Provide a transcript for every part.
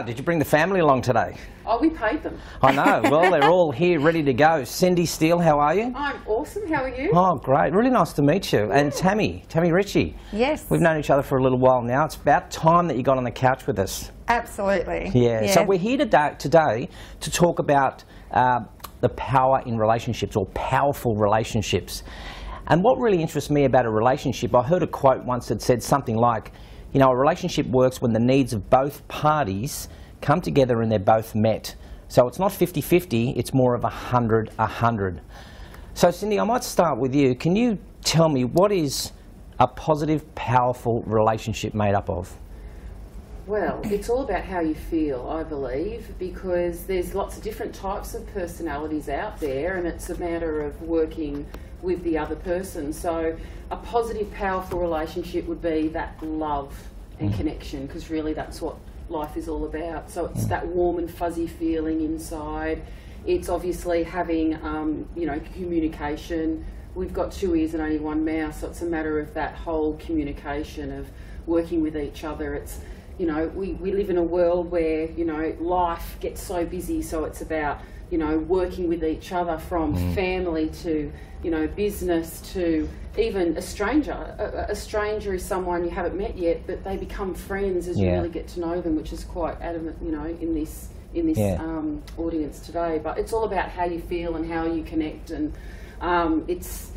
Did you bring the family along today? Oh, we paid them. I know. Well, they're all here ready to go. Cindy Steele, how are you? I'm awesome. How are you? Oh, great. Really nice to meet you. Yeah. And Tammy Richie. Yes. We've known each other for a little while now. It's about time that you got on the couch with us. Absolutely. Yeah. So we're here today to talk about the power in relationships, or powerful relationships. And what really interests me about a relationship, I heard a quote once that said something like, you know, a relationship works when the needs of both parties come together and they're both met. So it's not 50-50, it's more of 100-100. So Cindy, I might start with you. Can you tell me, what is a positive, powerful relationship made up of? Well, it's all about how you feel, I believe, because there's lots of different types of personalities out there, and it's a matter of working with the other person. So a positive, powerful relationship would be that love and connection, because really that's what life is all about. So it's that warm and fuzzy feeling inside. It's obviously having, you know, communication. We've got 2 ears and only one mouth, so it's a matter of that whole communication of working with each other. It's, you know, we live in a world where, you know, life gets so busy, so it's about, you know, working with each other, from family to, you know, business to even a stranger. A stranger is someone you haven't met yet, but they become friends as you really get to know them, which is quite adamant, you know, in this audience today. But it's all about how you feel and how you connect, and it's,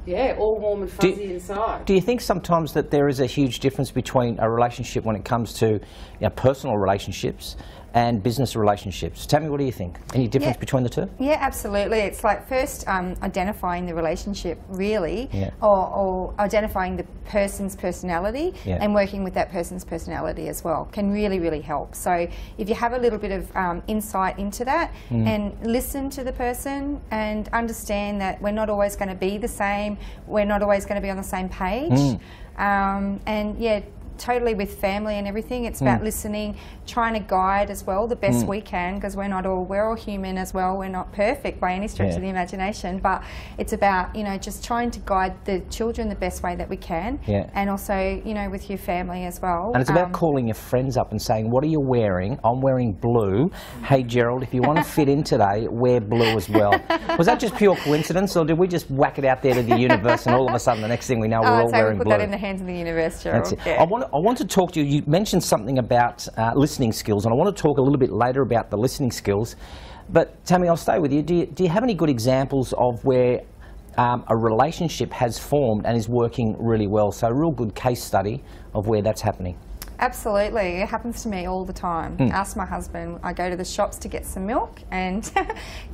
yeah, all warm and fuzzy inside. Do you think sometimes that there is a huge difference between a relationship when it comes to, you know, personal relationships and business relationships? Tammy, what do you think? Any difference between the two? Yeah, absolutely. It's like first identifying the relationship, really, or identifying the person's personality and working with that person's personality as well can really, really help. So if you have a little bit of insight into that and listen to the person and understand that we're not always going to be the same, we're not always going to be on the same page, and yeah, totally with family and everything, it's about listening, trying to guide as well the best we can, because we're all human as well. We're not perfect by any stretch of the imagination, but it's about, you know, just trying to guide the children the best way that we can, and also, you know, with your family as well. And it's about calling your friends up and saying, what are you wearing? I'm wearing blue. Hey Gerald, if you want to fit in today, wear blue as well. Was that just pure coincidence, or did we just whack it out there to the universe and all of a sudden the next thing we know we're all wearing blue? Put that in the hands of the universe, Gerald. That's it. I want to talk to you. You mentioned something about listening skills, and I want to talk a little bit later about the listening skills. But Tammy, I'll stay with you. Do you have any good examples of where a relationship has formed and is working really well? So a real good case study of where that's happening. Absolutely, it happens to me all the time. Ask my husband. I go to the shops to get some milk and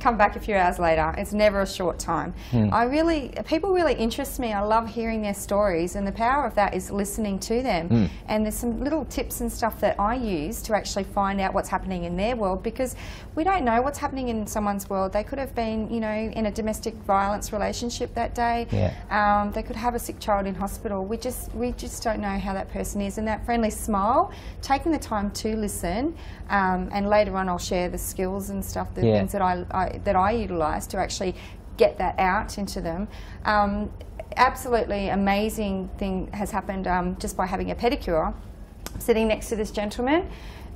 come back a few hours later. It's never a short time. People really interest me. I love hearing their stories, and the power of that is listening to them. And there's some little tips and stuff that I use to actually find out what's happening in their world, because we don't know what's happening in someone's world. They could have been, you know, in a domestic violence relationship that day. They could have a sick child in hospital. We just don't know how that person is, and that friendly smile, taking the time to listen, and later on I'll share the skills and stuff, the things that I utilise to actually get that out into them. Absolutely amazing thing has happened just by having a pedicure. Sitting next to this gentleman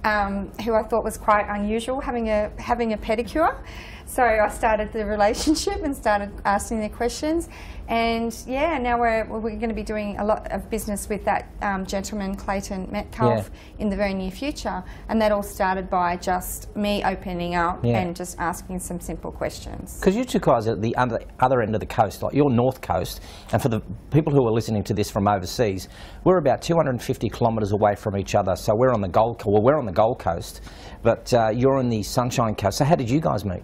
who I thought was quite unusual, having a pedicure. So I started the relationship and started asking the questions, and yeah, now we're going to be doing a lot of business with that gentleman, Clayton Metcalf, in the very near future. And that all started by just me opening up and just asking some simple questions. Because you two guys are at the other end of the coast, like you're North Coast, and for the people who are listening to this from overseas, we're about 250 kilometres away from each other. So we're on the Gold Coast, but you're on the Sunshine Coast. So how did you guys meet?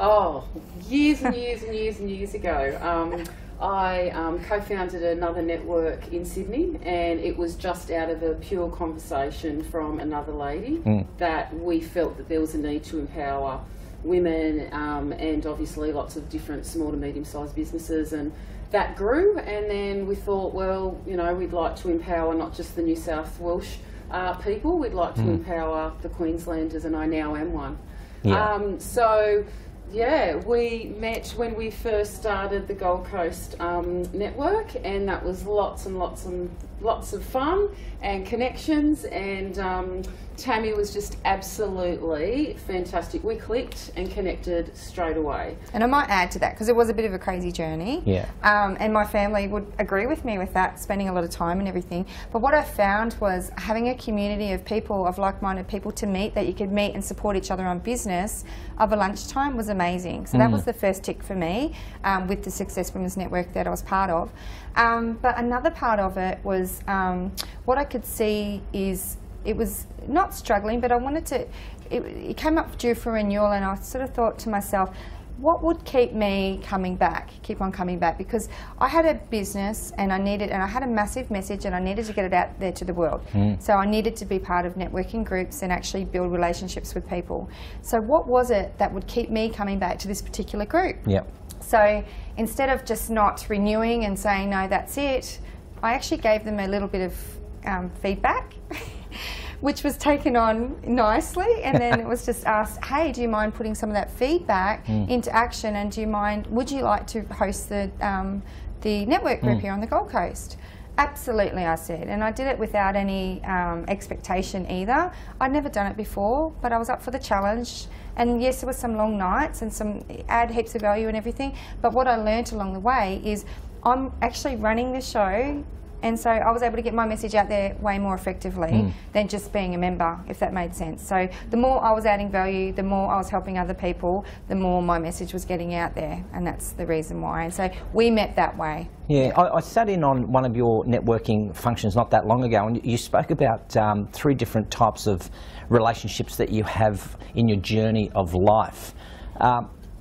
Oh, years and years and years and years ago. I co-founded another network in Sydney, and it was just out of a pure conversation from another lady that we felt that there was a need to empower women, and obviously lots of different small to medium-sized businesses, and that grew. And then we thought, well, you know, we'd like to empower not just the New South Welsh people, we'd like to empower the Queenslanders, and I now am one. So yeah, we met when we first started the Gold Coast network, and that was lots and lots and lots of fun and connections, and Tammy was just absolutely fantastic. We clicked and connected straight away. And I might add to that, because it was a bit of a crazy journey. Yeah. And my family would agree with me with that, spending a lot of time and everything. But what I found was having a community of people, of like-minded people to meet, that you could meet and support each other on business over lunchtime, was amazing. So that was the first tick for me with the Success Women's Network that I was part of. But another part of it was what I could see is it was not struggling, but I wanted to, it came up due for renewal, and I sort of thought to myself, what would keep me coming back, keep on coming back? Because I had a business and I had a massive message and I needed to get it out there to the world. So I needed to be part of networking groups and actually build relationships with people. So what was it that would keep me coming back to this particular group? Yep. So instead of just not renewing and saying, no, that's it, I actually gave them a little bit of feedback, which was taken on nicely, and then it was just asked, hey, do you mind putting some of that feedback into action, and would you like to host the network group here on the Gold Coast? Absolutely, I said, and I did it without any expectation either. I'd never done it before, but I was up for the challenge. And yes, there was some long nights and some add heaps of value and everything, but what I learnt along the way is I'm actually running the show, and so I was able to get my message out there way more effectively than just being a member, if that made sense. So the more I was adding value, the more I was helping other people, the more my message was getting out there, and that's the reason why. And so we met that way. Yeah, I sat in on one of your networking functions not that long ago, and you spoke about 3 different types of relationships that you have in your journey of life. Do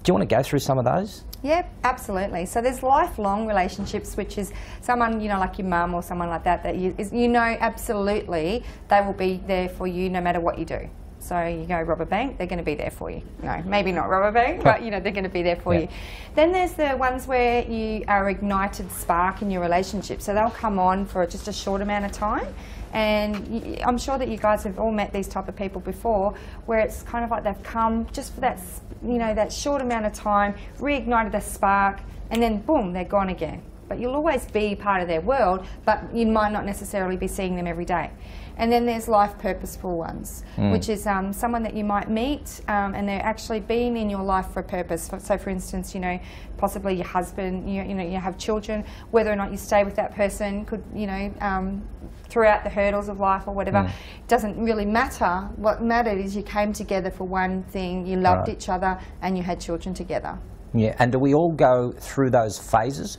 you want to go through some of those? Yeah, absolutely. So there's lifelong relationships, which is someone, you know, like your mum or someone like that, that you know absolutely they will be there for you no matter what you do. So you go rob a bank, they're going to be there for you. No, maybe not rob a bank, but you know, they're going to be there for you. Then there's the ones where you are ignited spark in your relationship. So they'll come on for just a short amount of time. And I'm sure that you guys have all met these type of people before, where it's kind of like they've come just for that, you know, that short amount of time, reignited the spark, and then boom, they're gone again. But you'll always be part of their world, but you might not necessarily be seeing them every day. And then there's life purposeful ones, which is someone that you might meet and they're actually being in your life for a purpose. So for instance, you know, possibly your husband, you know, you have children, whether or not you stay with that person could, you know, throughout the hurdles of life or whatever, doesn't really matter. What mattered is you came together for one thing, you loved each other, and you had children together. Yeah, and do we all go through those phases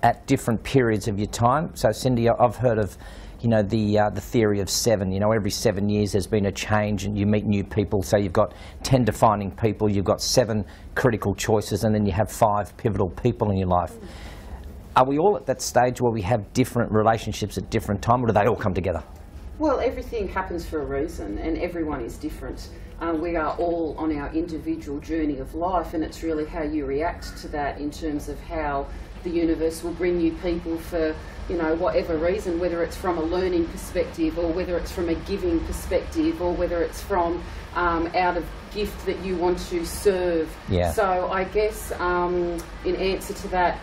at different periods of your time? So Cindy, I've heard of, you know, the theory of 7. You know, every 7 years there's been a change and you meet new people. So you've got 10 defining people, you've got 7 critical choices, and then you have 5 pivotal people in your life. Are we all at that stage where we have different relationships at different times, or do they all come together? Well, everything happens for a reason, and everyone is different. We are all on our individual journey of life, and it's really how you react to that in terms of how the universe will bring you people for, you know, whatever reason, whether it's from a learning perspective or whether it's from a giving perspective or whether it's from out of gift that you want to serve. Yeah. So I guess in answer to that,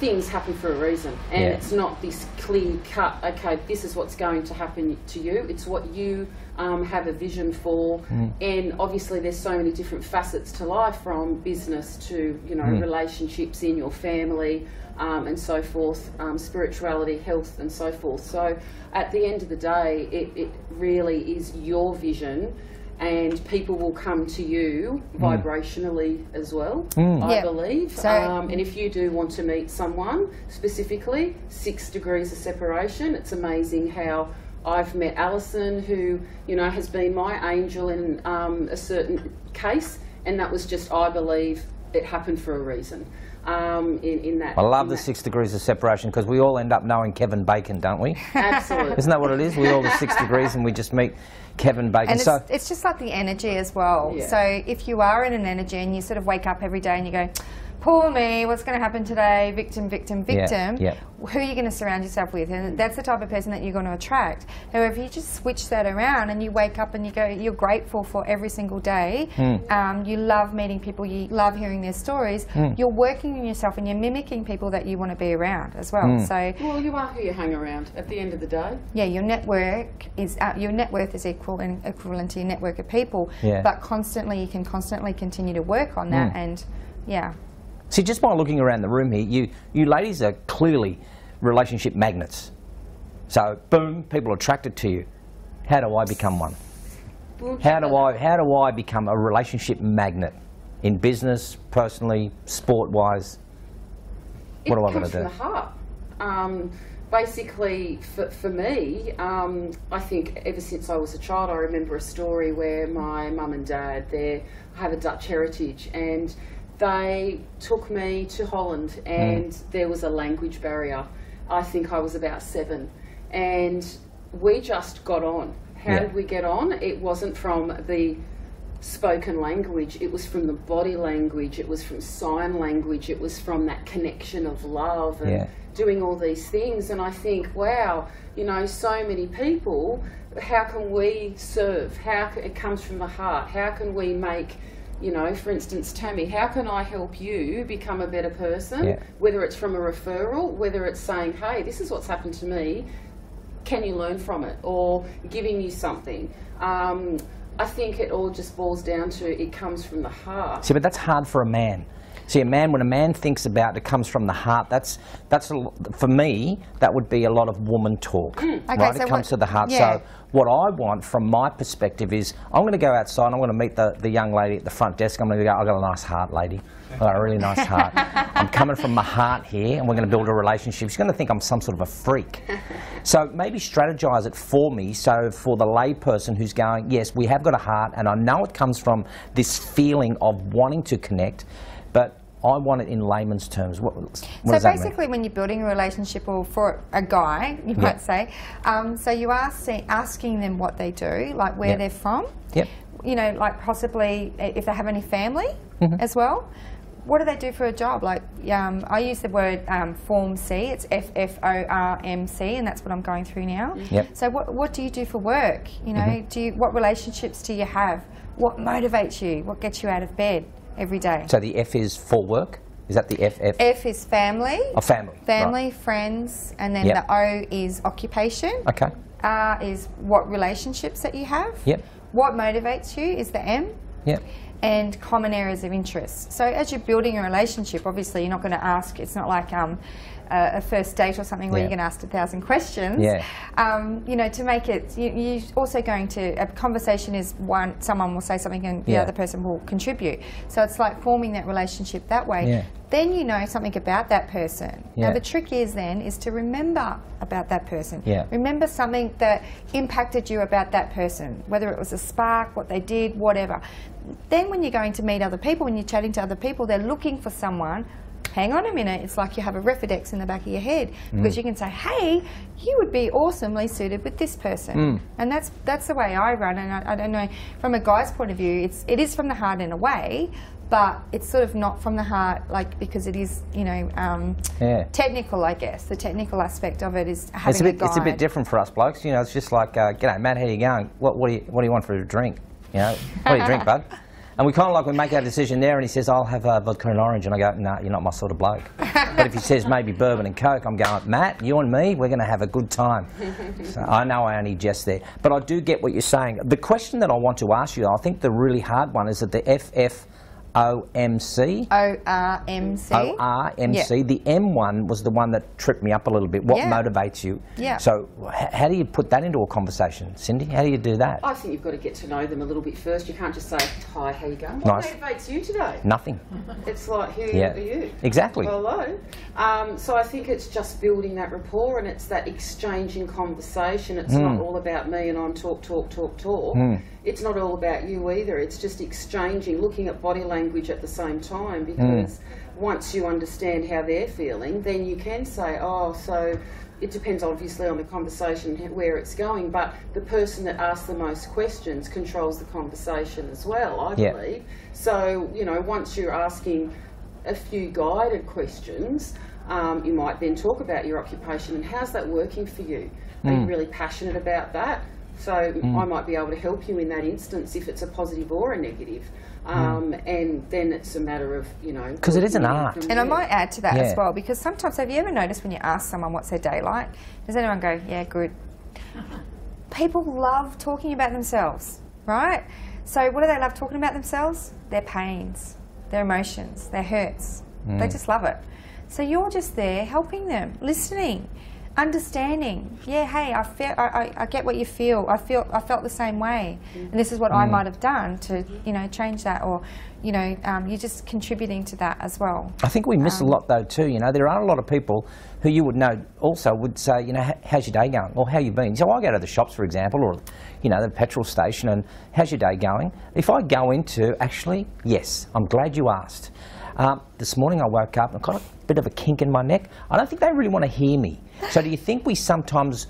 things happen for a reason, and it's not this clear cut, okay, this is what's going to happen to you. It's what you have a vision for, and obviously there's so many different facets to life, from business to, you know, relationships in your family, and so forth, spirituality, health, and so forth. So at the end of the day, it really is your vision, and people will come to you vibrationally as well, I believe. So, and if you do want to meet someone specifically, 6 degrees of separation, it's amazing how I've met Alison, who, you know, has been my angel in a certain case, and that was just, I believe, it happened for a reason. In that, I love the 6 degrees of separation, because we all end up knowing Kevin Bacon, don't we? Absolutely. Isn't that what it is? We all the 6 degrees and we just meet Kevin Bacon. And it's just like the energy as well. Yeah. So if you are in an energy and you sort of wake up every day and you go, poor me, what's going to happen today, victim, victim, victim, Yeah. who are you going to surround yourself with? And that's the type of person that you're going to attract. However, if you just switch that around and you wake up and you go, you're grateful for every single day, you love meeting people, you love hearing their stories, you're working on yourself and you're mimicking people that you want to be around as well. So, well, you are who you hang around at the end of the day. yeah, your net worth is equivalent to your network of people, but constantly, you can constantly continue to work on that, and yeah. See, just by looking around the room here, you ladies are clearly relationship magnets. So, boom, people are attracted to you. How do I become one? How do I become a relationship magnet in business, personally, sport-wise? What do I got to do? It comes from the heart. Basically, for me, I think ever since I was a child, I remember a story where my mum and dad, they have a Dutch heritage, and they took me to Holland, and there was a language barrier. I think I was about 7, and we just got on. How did we get on? It wasn't from the spoken language, it was from the body language, it was from sign language, it was from that connection of love and doing all these things. And I think, wow, you know, so many people, how can we serve? It comes from the heart. How can we make, you know, for instance, Tammy, how can I help you become a better person? Whether it's from a referral, whether it's saying, hey, this is what's happened to me, can you learn from it? Or giving you something. I think it all just boils down to, it comes from the heart. See, but that's hard for a man. See, when a man thinks about it comes from the heart, that's for me, that would be a lot of woman talk, right? So it comes to the heart. So what I want from my perspective is, I'm going to go outside, I'm going to meet the young lady at the front desk, I'm going to go, I've got a nice heart, lady. I've got a really nice heart. I'm coming from my heart here, and we're going to build a relationship. She's going to think I'm some sort of a freak. So maybe strategize it for me, so for the lay person who's going, yes, we have got a heart, and I know it comes from this feeling of wanting to connect, but I want it in layman's terms. What does that mean? So basically, when you're building a relationship, or for a guy, you might say, so you are asking them what they do, like where they're from. You know, like possibly if they have any family as well. What do they do for a job? Like, I use the word Form C. It's FFORMC, and that's what I'm going through now. So what do you do for work? You know, what relationships do you have? What motivates you? What gets you out of bed every day? So the F is for work? Is that the FF? F is family. Oh, family. Family, friends, and then the O is occupation. Okay. R is what relationships that you have. What motivates you is the M. And common areas of interest. So as you're building a relationship, obviously you're not going to ask, it's not like a first date or something where you're going to ask 1,000 questions. You know, to make it, you're also going to, a conversation is one, someone will say something and the other person will contribute. So it's like forming that relationship that way. Then you know something about that person. Now the trick is to remember about that person. Remember something that impacted you about that person, whether it was a spark, what they did, whatever. Then when you're going to meet other people, when you're chatting to other people, they're looking for someone. Hang on a minute, it's like you have a Refidex in the back of your head, because you can say, hey, you would be awesomely suited with this person. And that's the way I run, and I don't know, from a guy's point of view, it is from the heart in a way, but it's sort of not from the heart, like, because it is, you know, technical, I guess. The technical aspect of it is having a guide. It's a bit different for us blokes, you know, it's just like, g'day Matt, how you going? What do you want for a drink? You know, what do you drink, bud? And we kind of like, we make our decision there, and he says, I'll have vodka and orange, and I go, no, you're not my sort of bloke. But if he says maybe bourbon and Coke, I'm going, Matt, you and me, we're going to have a good time. So I know I only jest there. But I do get what you're saying. The question that I want to ask you, I think the really hard one is that the FFOMC. ORMC. ORMC. The M one was the one that tripped me up a little bit. What motivates you? So how do you put that into a conversation, Cindy? How do you do that? I think you've got to get to know them a little bit first. You can't just say, hi, how you going? Nice. What motivates you today? Nothing. It's like, who are you? Exactly. Hello. So I think it's just building that rapport, and it's that exchanging conversation. It's not all about me and I'm talk. It's not all about you either. It's just exchanging, looking at body language at the same time, because once you understand how they're feeling, then you can say, oh, so it depends obviously on the conversation, where it's going, but the person that asks the most questions controls the conversation as well, I believe. So, you know, once you're asking a few guided questions, you might then talk about your occupation and how's that working for you? Are you really passionate about that? So I might be able to help you in that instance if it's a positive or a negative. And then it's a matter of, you know... Because it is an art. And I might add to that as well, because sometimes, have you ever noticed when you ask someone what's their day like, does anyone go, yeah, good? People love talking about themselves, right? So what do they love talking about themselves? Their pains, their emotions, their hurts. They just love it. So you're just there helping them, listening, understanding. Yeah, hey, I get what you feel. I felt the same way, and this is what I might have done to, you know, change that, or, you know, you're just contributing to that as well. I think we miss a lot though too. You know, there are a lot of people who you would know also would say, you know, how's your day going, or how you been? So I go to the shops, for example, or, you know, the petrol station, and how's your day going? If I go into, actually, yes, I'm glad you asked. This morning I woke up and got a bit of a kink in my neck. I don't think they really want to hear me. So do you think we sometimes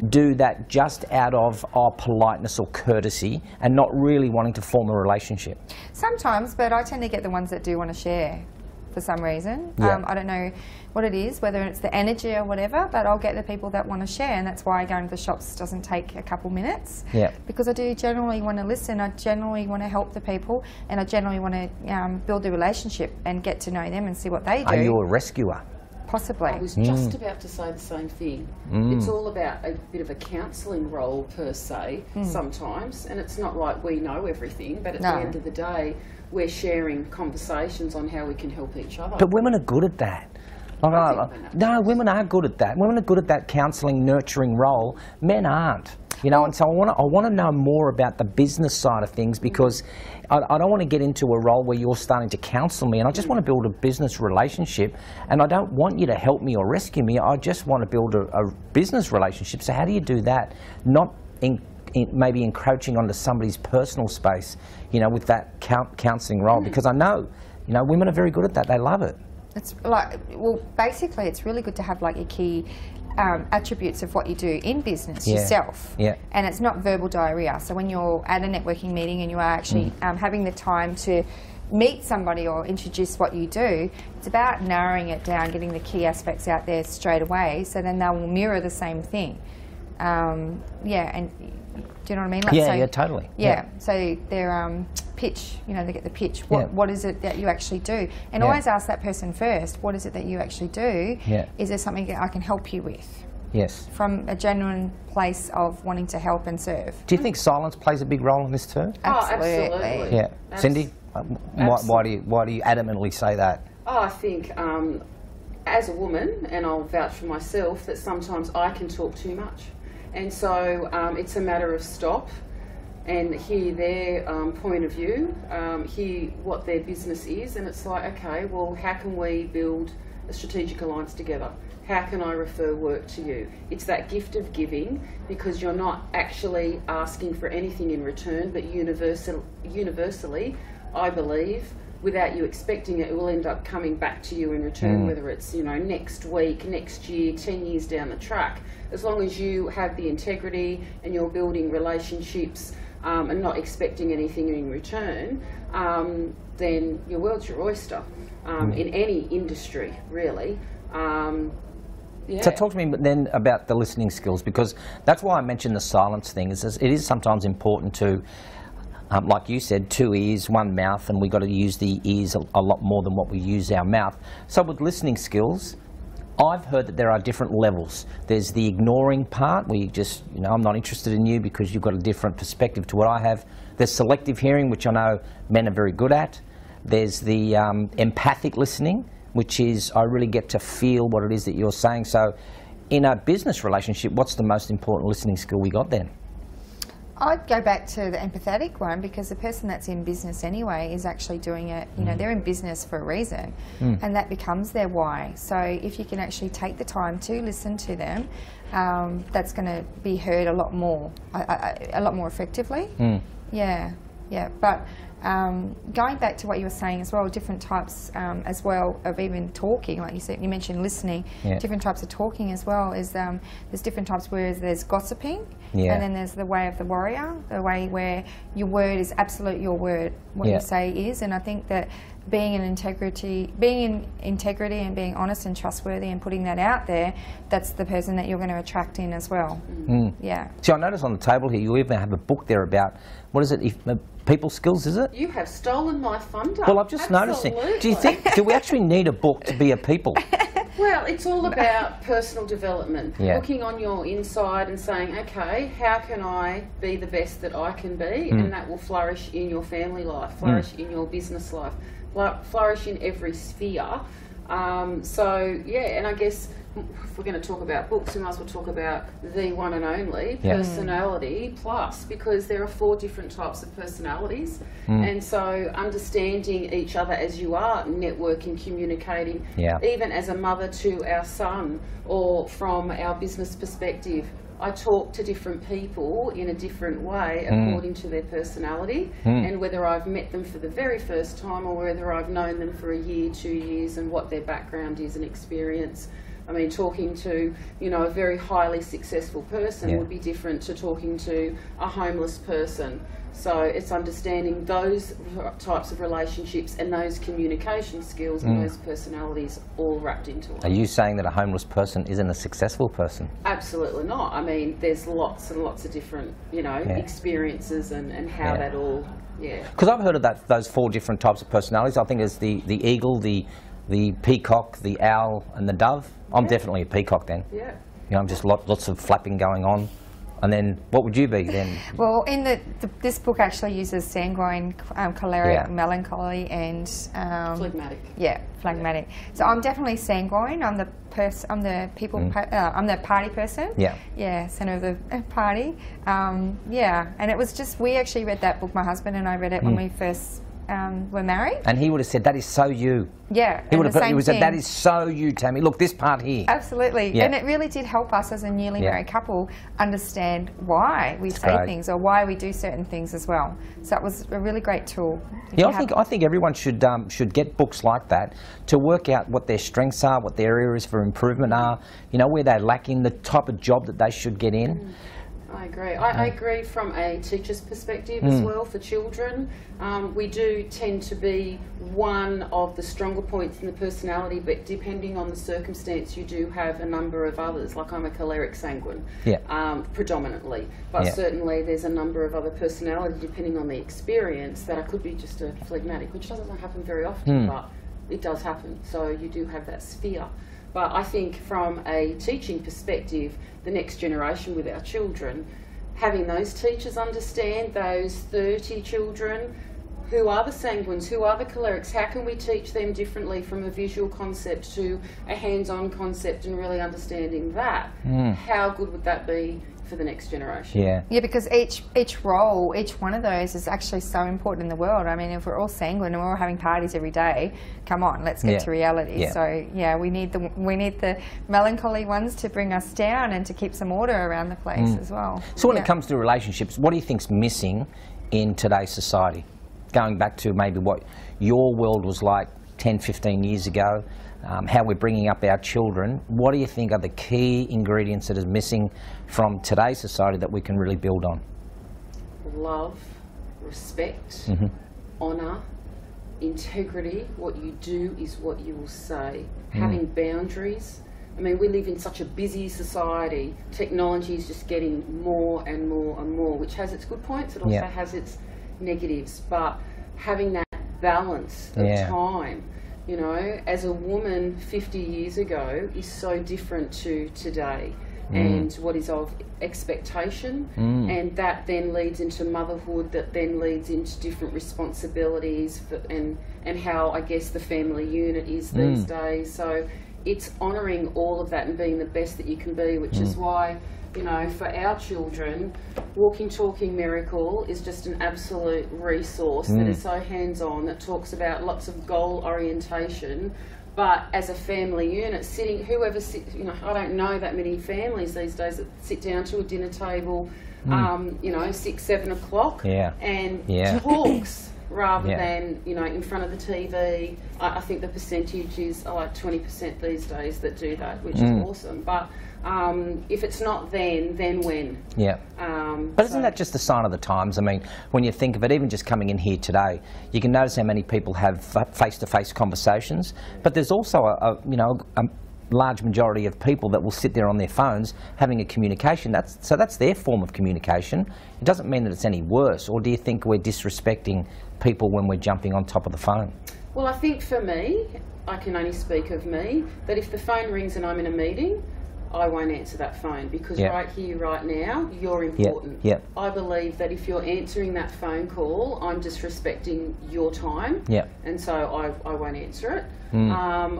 do that just out of our politeness or courtesy and not really wanting to form a relationship? Sometimes, but I tend to get the ones that do want to share for some reason. Yeah. I don't know what it is, whether it's the energy or whatever, but I'll get the people that want to share, and that's why going to the shops doesn't take a couple minutes. Yeah. Because I do generally want to listen, I generally want to help the people, and I generally want to build a relationship and get to know them and see what they do. Are you a rescuer? Possibly. I was just about to say the same thing. It's all about a bit of a counselling role per se sometimes, and it's not like we know everything, but at the end of the day, we're sharing conversations on how we can help each other. But women are good at that. No, women are good at that. Women are good at that counselling, nurturing role. Men aren't. You know, and so I want to know more about the business side of things, because I don't want to get into a role where you're starting to counsel me, and I just want to build a business relationship, and I don't want you to help me or rescue me. I just want to build a business relationship. So how do you do that? Not maybe encroaching onto somebody's personal space, you know, with that counselling role, because I know, you know, women are very good at that. They love it. It's like, well, basically, it's really good to have like your key attributes of what you do in business yourself. Yeah. And it's not verbal diarrhea. So when you're at a networking meeting and you are actually having the time to meet somebody or introduce what you do, it's about narrowing it down, getting the key aspects out there straight away, so then they will mirror the same thing. Yeah, and do you know what I mean? Like, yeah, totally. Yeah, so their pitch, you know, they get the pitch. What is it that you actually do? And always ask that person first, what is it that you actually do? Yeah. Is there something that I can help you with? Yes. From a genuine place of wanting to help and serve. Do you think silence plays a big role in this too? Absolutely. Yeah. Cindy, why do you adamantly say that? Oh, I think as a woman, and I'll vouch for myself, that sometimes I can talk too much. And so it's a matter of stop and hear their point of view, hear what their business is, and it's like, okay, well, how can we build a strategic alliance together? How can I refer work to you? It's that gift of giving, because you're not actually asking for anything in return, but universally, I believe, without you expecting it, it will end up coming back to you in return, whether it's, you know, next week, next year, 10 years down the track. As long as you have the integrity and you're building relationships and not expecting anything in return, then your world's your oyster in any industry, really. Yeah. So talk to me then about the listening skills, because that's why I mentioned the silence thing. It is sometimes important to, like you said, 2 ears, 1 mouth, and we've got to use the ears a lot more than what we use our mouth. So with listening skills, I've heard that there are different levels. There's the ignoring part, where you just, you know, I'm not interested in you because you've got a different perspective to what I have. There's selective hearing, which I know men are very good at. There's the empathic listening, which is I really get to feel what it is that you're saying. So in a business relationship, what's the most important listening skill we got then? I'd go back to the empathetic one, because the person that's in business anyway is actually doing it, you know, they're in business for a reason, and that becomes their why. So if you can actually take the time to listen to them, that's going to be heard a lot more effectively. Yeah. But going back to what you were saying as well, different types as well of even talking, like you said, you mentioned listening, different types of talking as well. Is there's different types where there's gossiping, and then there's the way of the warrior, the way where your word is absolute your word, what you say is. And I think that being in integrity and being honest and trustworthy and putting that out there, that's the person that you're going to attract in as well. Yeah. See, I noticed on the table here you even have a book there about, what is it, people skills, is it? You have stolen my thunder. Well, I've just noticed it. Do we actually need a book to be a people? Well, it's all about personal development, looking on your inside and saying, okay, how can I be the best that I can be? And that will flourish in your family life, flourish in your business life, flourish in every sphere. So, yeah, and I guess if we're going to talk about books, we might as well talk about the one and only Personality Plus, because there are 4 different types of personalities. And so understanding each other as you are, networking, communicating, even as a mother to our son, or from our business perspective, I talk to different people in a different way according to their personality, and whether I've met them for the very first time or whether I've known them for a year, 2 years, and what their background is and experience. I mean, talking to, you know, a very highly successful person would be different to talking to a homeless person. So it's understanding those types of relationships and those communication skills and those personalities all wrapped into it. Are you saying that a homeless person isn't a successful person? Absolutely not. I mean, there's lots and lots of different, you know, experiences and how that all, Because I've heard of those 4 different types of personalities. I think it's the eagle, the peacock, the owl, and the dove. I'm definitely a peacock then. You know, I'm just lots of flapping going on. And then, what would you be then? Well, in this book actually uses sanguine, choleric, melancholy, and phlegmatic. Yeah, phlegmatic. So I'm definitely sanguine. I'm the people. I'm the party person. Yeah, centre of the party. Yeah, and it was just, we actually read that book. My husband and I read it when we first were married. And he would have said, "That is so you." Yeah, he would have said, "That is so you, Tammy. Look, this part here." Absolutely, and it really did help us as a newly married couple understand why we say things or why we do certain things as well. So it was a really great tool. Yeah, I think everyone should get books like that to work out what their strengths are, what their areas for improvement are. You know, where they're lacking, the type of job that they should get in. I agree. I agree from a teacher's perspective as well for children. We do tend to be one of the stronger points in the personality, but depending on the circumstance, you do have a number of others. Like I'm a choleric sanguine, predominantly, but certainly there's a number of other personalities depending on the experience that I could be just a phlegmatic, which doesn't happen very often, but it does happen. So you do have that sphere. But I think from a teaching perspective, the next generation with our children, having those teachers understand those 30 children, who are the sanguines, who are the cholerics, how can we teach them differently from a visual concept to a hands-on concept and really understanding that? How good would that be for the next generation? Yeah, because each role, each one of those is actually so important in the world. I mean, if we're all sanguine and we're all having parties every day, come on, let's get to reality. So yeah, we need the melancholy ones to bring us down and to keep some order around the place as well. So when it comes to relationships, what do you think's missing in today's society? Going back to maybe what your world was like 10, 15 years ago, how we're bringing up our children, what do you think are the key ingredients that is missing from today's society that we can really build on? Love, respect, honour, integrity. What you do is what you will say. Having boundaries. I mean, we live in such a busy society. Technology is just getting more and more and more, which has its good points. It also has its negatives. But having that balance of time, you know, as a woman 50 years ago is so different to today. And what is of expectation, and that then leads into motherhood, that then leads into different responsibilities and how I guess the family unit is these days. So it's honouring all of that and being the best that you can be, which is why, you know, for our children, Walking Talking Miracle is just an absolute resource that is so hands-on, that talks about lots of goal orientation. But as a family unit, whoever sits, you know, I don't know that many families these days that sit down to a dinner table, you know, 6, 7 o'clock and talks rather than, you know, in front of the TV. I think the percentage is like 20% these days that do that, which is awesome. But if it's not then when? Yeah. But isn't that just the sign of the times? I mean, when you think of it, even just coming in here today, you can notice how many people have face-to-face conversations. But there's also a large majority of people that will sit there on their phones having a communication. So that's their form of communication. It doesn't mean that it's any worse. Or do you think we're disrespecting people when we're jumping on top of the phone? Well, I think for me, I can only speak of me, that if the phone rings and I'm in a meeting, I won't answer that phone because right here, right now, you're important. I believe that if you're answering that phone call, I'm disrespecting your time, and so I won't answer it.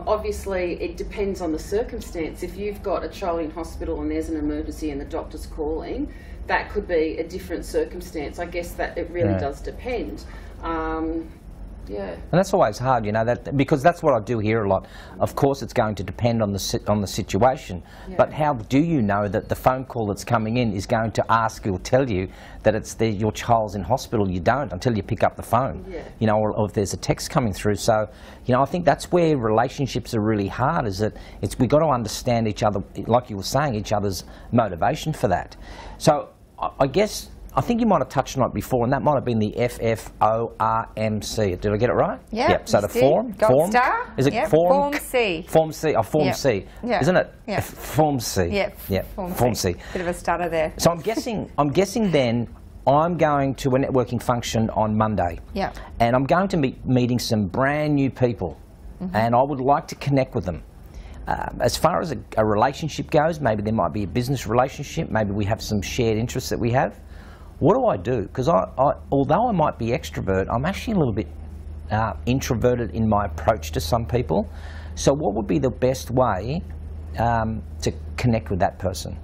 Obviously, it depends on the circumstance. If you've got a child in hospital and there's an emergency and the doctor's calling, that could be a different circumstance. I guess that it really does depend. Yeah. And that's always hard, you know, because that's what I do hear a lot. Of course, it's going to depend on the situation. But how do you know that the phone call that's coming in is going to ask or tell you that your child's in hospital? You don't until you pick up the phone, you know, or if there's a text coming through. So, you know, I think that's where relationships are really hard. Is that we've got to understand each other, like you were saying, each other's motivation for that. So, I think you might have touched on it before, and that might have been the FFORMC. Did I get it right? Yeah. Yep. So the form. Star. Is it form? Form C. Form C. Oh, Form C. Yeah. Isn't it? Yeah. Form C. Yeah. Form C. Bit of a stutter there. So I'm guessing then I'm going to a networking function on Monday. Yeah. And I'm going to be meeting some brand new people, and I would like to connect with them. As far as a relationship goes, maybe there might be a business relationship. Maybe we have some shared interests that we have. What do I do? Because although I might be extrovert, I'm actually a little bit introverted in my approach to some people. So what would be the best way to connect with that person?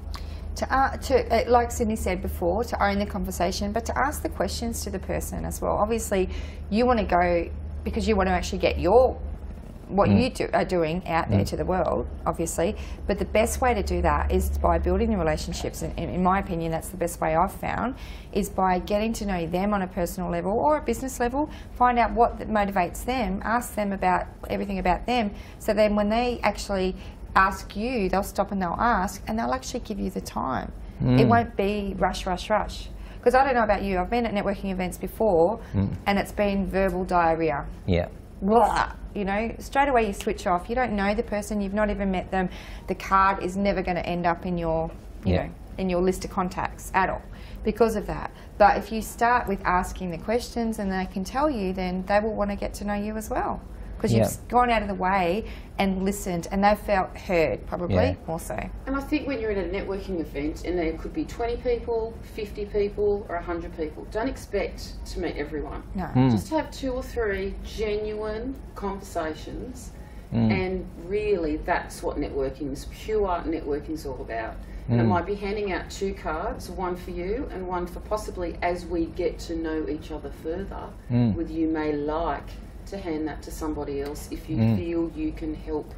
Like Cindy said before, to own the conversation, but to ask the questions to the person as well. Obviously, you want to go because you want to actually get what you are doing out there to the world, obviously. But the best way to do that is by building the relationships. And in my opinion, that's the best way I've found, is by getting to know them on a personal level or a business level, find out what motivates them, ask them about everything about them. So then when they actually ask you, they'll stop and they'll ask, and they'll actually give you the time. It won't be rush, rush, rush. Because I don't know about you, I've been at networking events before, and it's been verbal diarrhea. Yeah. Blah, you know, straight away you switch off. You don't know the person, you've not even met them. The card is never going to end up in your, you know, in your list of contacts at all because of that. But if you start with asking the questions and they can tell you, then they will want to get to know you as well. Because you've gone out of the way and listened, and they've felt heard, probably, more so. And I think when you're at a networking event, and there could be 20 people, 50 people, or 100 people, don't expect to meet everyone. No. Just have 2 or 3 genuine conversations, and really that's what pure networking is all about. And it might be handing out 2 cards, one for you and one for possibly, as we get to know each other further, with you may like to hand that to somebody else if you feel you can help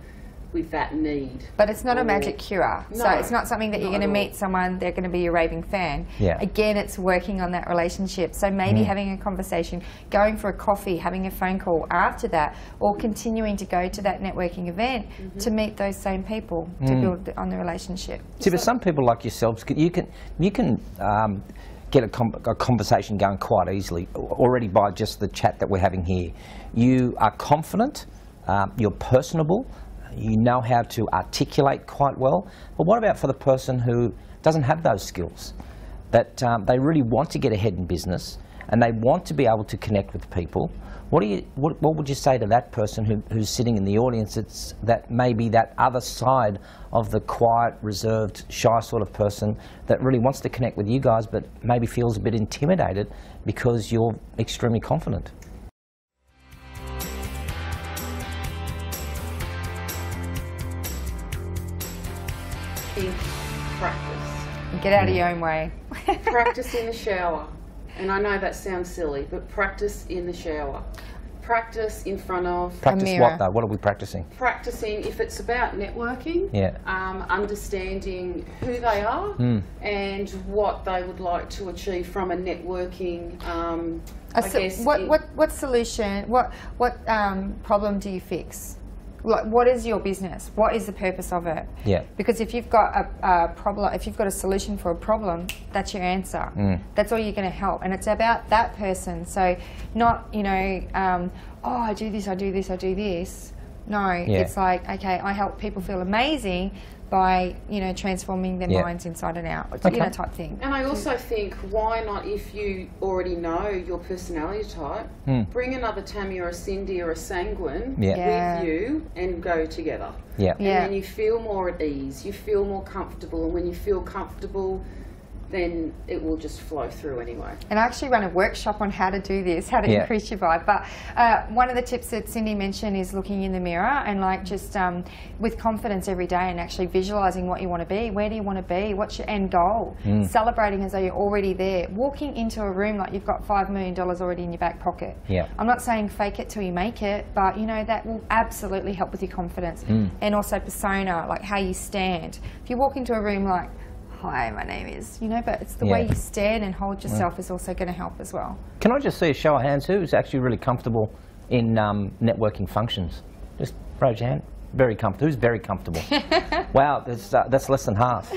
with that need. But it's not a magic cure. No, so it's not something that you're going to meet someone, they're going to be a raving fan. Yeah. Again, it's working on that relationship. So maybe having a conversation, going for a coffee, having a phone call after that, or continuing to go to that networking event to meet those same people to build on the relationship. See, but some people like yourselves, you can get a conversation going quite easily already by just the chat that we're having here. You are confident, you're personable, you know how to articulate quite well. But what about for the person who doesn't have those skills? That they really want to get ahead in business and they want to be able to connect with people. What would you say to that person who's sitting in the audience? It's that maybe that other side of the quiet, reserved, shy sort of person that really wants to connect with you guys but maybe feels a bit intimidated because you're extremely confident. Practice. Get out of your own way. Practice in the shower. And I know that sounds silly, but practice in the shower. Practice in front of Practice a mirror. what though? What are we practicing? Practicing, if it's about networking, understanding who they are and what they would like to achieve from a networking I guess what solution, what problem do you fix? Like, what is your business? What is the purpose of it? Yeah. Because if you've got a problem, if you've got a solution for a problem, that's your answer. That's all you're going to help, and it's about that person. So, not oh, I do this, I do this, I do this. No, it's like, okay, I help people feel amazing by transforming their minds inside and out, type thing. And I also think, why not, if you already know your personality type, bring another Tammy or a Cindy or a Sanguine with you and go together. And then you feel more at ease, you feel more comfortable, and when you feel comfortable, then it will just flow through anyway. And I actually run a workshop on how to do this, how to increase your vibe. But one of the tips that Cindy mentioned is looking in the mirror and like just with confidence every day and actually visualising what you want to be. Where do you want to be? What's your end goal? Celebrating as though you're already there. Walking into a room like you've got $5 million already in your back pocket. I'm not saying fake it till you make it, but that will absolutely help with your confidence. And also persona, like how you stand. If you walk into a room like, hi, my name is, but it's the way you stand and hold yourself is also going to help as well. Can I just see a show of hands who's actually really comfortable in networking functions? Just raise your hand. Very comfortable. Who's very comfortable? Wow, that's less than half.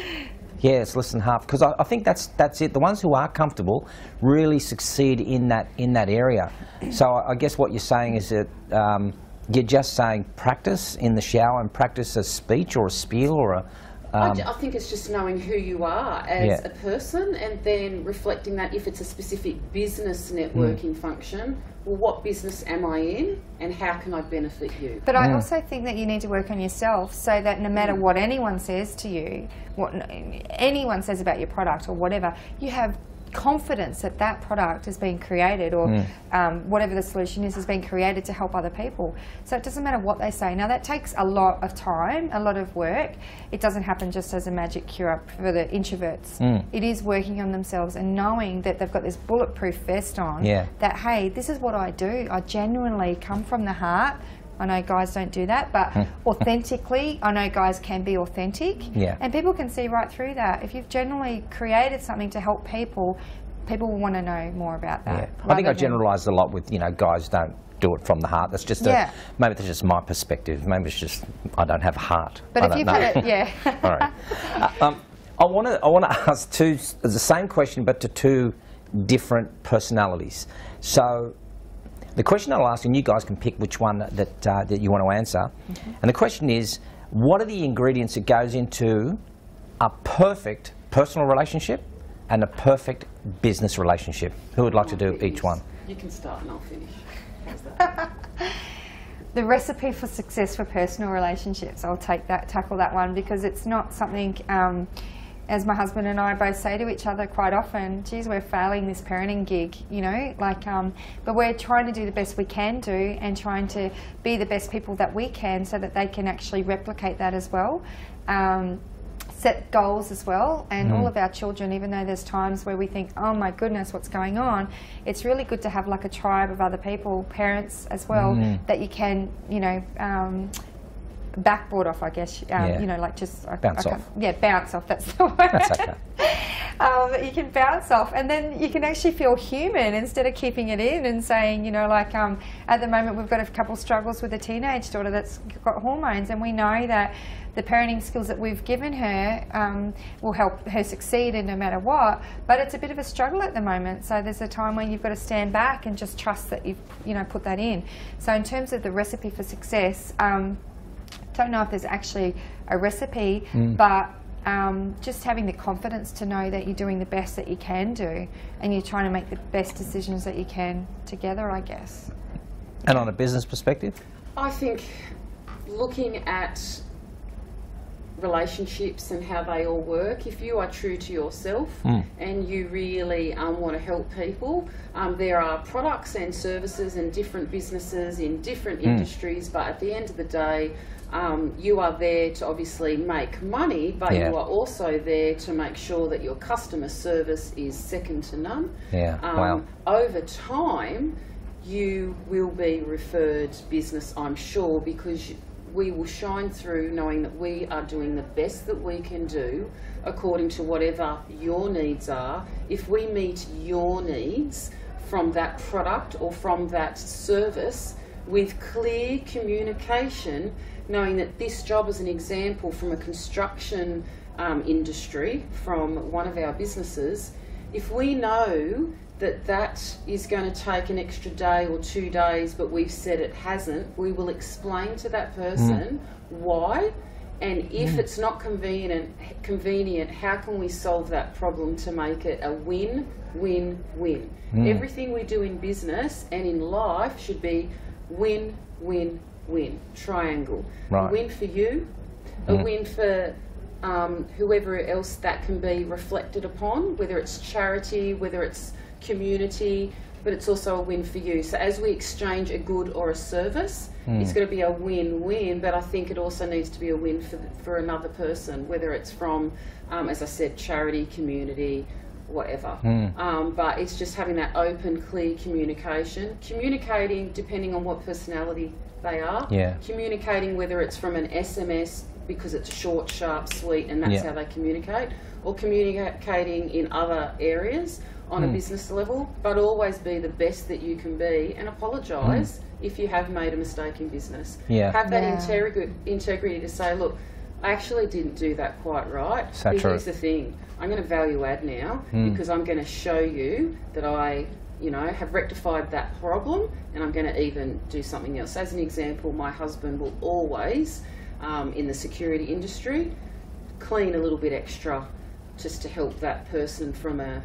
Yeah, it's less than half. Because I think that's it. The ones who are comfortable really succeed in that area. So I guess what you're saying is that you're just saying practice in the shower and practice a speech or a spiel or a I think it's just knowing who you are as a person, and then reflecting that if it's a specific business networking function, well, what business am I in and how can I benefit you? But I also think that you need to work on yourself so that no matter what anyone says to you, what anyone says about your product or whatever, you have confidence that that product has been created or whatever the solution is has been created to help other people. So it doesn't matter what they say. Now that takes a lot of time, a lot of work. It doesn't happen just as a magic cure for the introverts. It is working on themselves and knowing that they've got this bulletproof vest on, that hey, this is what I do. I genuinely come from the heart. I know guys don't do that, but authentically, I know guys can be authentic. And people can see right through that. If you've genuinely created something to help people, people will want to know more about that. I think I generalised a lot with, guys don't do it from the heart. That's just maybe that's just my perspective. Maybe it's just I don't have a heart. But if you've had it, All right. I want to ask the same question, but to two different personalities. So the question I'll ask, and you guys can pick which one that you want to answer. And the question is, what are the ingredients that goes into a perfect personal relationship and a perfect business relationship? Who would like to do each one? You can start and I'll finish. How's that? The recipe for success for personal relationships. I'll tackle that one because it's not something, as my husband and I both say to each other quite often, geez, we're failing this parenting gig, but we're trying to do the best we can do and trying to be the best people that we can so that they can actually replicate that as well. Set goals as well, and all of our children, even though there's times where we think, oh my goodness, what's going on, it's really good to have like a tribe of other people, parents as well, that you can, backboard off, I guess, like just bounce off. Yeah, bounce off. That's the word. That's okay. That you can bounce off, and then you can actually feel human instead of keeping it in and saying, at the moment we've got a couple struggles with a teenage daughter that's got hormones, and we know that the parenting skills that we've given her will help her succeed in no matter what, but it's a bit of a struggle at the moment. So there's a time when you've got to stand back and just trust that you've put that in. So in terms of the recipe for success, don't know if there's actually a recipe, but just having the confidence to know that you're doing the best that you can do and you're trying to make the best decisions that you can together, I guess. And on a business perspective? I think looking at relationships and how they all work, if you are true to yourself and you really want to help people, there are products and services and different businesses in different industries, but at the end of the day, you are there to obviously make money, but you are also there to make sure that your customer service is second to none. Over time, you will be referred business, I'm sure, because we will shine through knowing that we are doing the best that we can do according to whatever your needs are. If we meet your needs from that product or from that service with clear communication, knowing that this job is an example from a construction industry, from one of our businesses. If we know that that is going to take an extra day or 2 days, but we've said it hasn't, we will explain to that person why, and if it's not convenient, how can we solve that problem to make it a win-win-win? Everything we do in business and in life should be win-win-win, triangle. Right. A win for you, a win for whoever else that can be reflected upon, whether it's charity, whether it's community, but it's also a win for you. So as we exchange a good or a service, it's going to be a win-win, but I think it also needs to be a win for another person, whether it's from, as I said, charity, community, whatever. But it's just having that open, clear communication, communicating depending on what personality they are, communicating whether it's from an SMS because it's short, sharp, sweet, and that's how they communicate, or communicating in other areas on a business level, but always be the best that you can be and apologise if you have made a mistake in business. Have that integrity to say, look, I actually didn't do that quite right. So but true. here's the thing, I'm going to value add now because I'm going to show you that I, you know, have rectified that problem, and I'm going to even do something else. As an example, my husband will always, in the security industry, clean a little bit extra just to help that person from a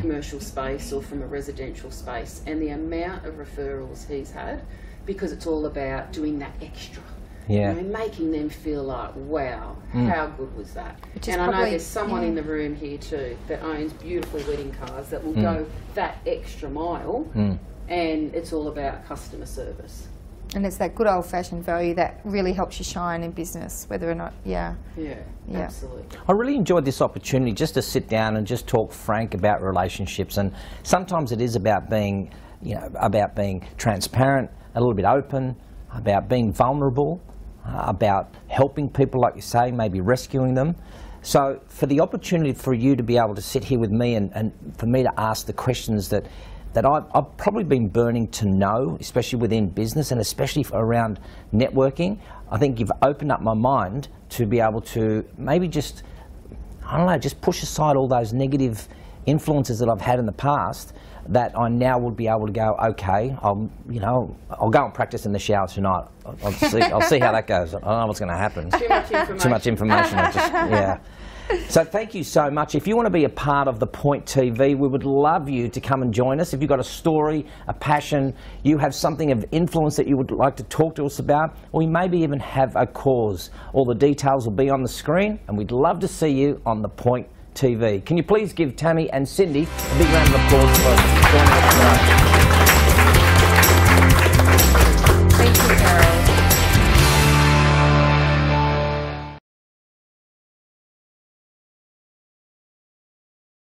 commercial space or from a residential space, and the amount of referrals he's had, because it's all about doing that extra. You know, making them feel like, wow, how good was that? And I know there's someone in the room here too that owns beautiful wedding cars that will go that extra mile, and it's all about customer service. And it's that good old-fashioned value that really helps you shine in business, whether or not, Absolutely. I really enjoyed this opportunity just to sit down and just talk frank about relationships, and sometimes it is about being, you know, about being transparent, a little bit open, about being vulnerable, about helping people, like you say, maybe rescuing them. So for the opportunity for you to be able to sit here with me and for me to ask the questions that I've probably been burning to know, especially within business and especially around networking, I think you've opened up my mind to be able to maybe just, I don't know, just push aside all those negative influences that I've had in the past, that I now would be able to go, okay, I'll go and practice in the shower tonight. I'll see how that goes. I don't know what's going to happen. Too much information. So thank you so much. If you want to be a part of The Point TV, we would love you to come and join us. If you've got a story, a passion, you have something of influence that you would like to talk to us about, or we maybe even have a cause. All the details will be on the screen, and we'd love to see you on The Point TV. Can you please give Tammy and Cindy a big round of applause for joining us tonight? Thank you, Gerald.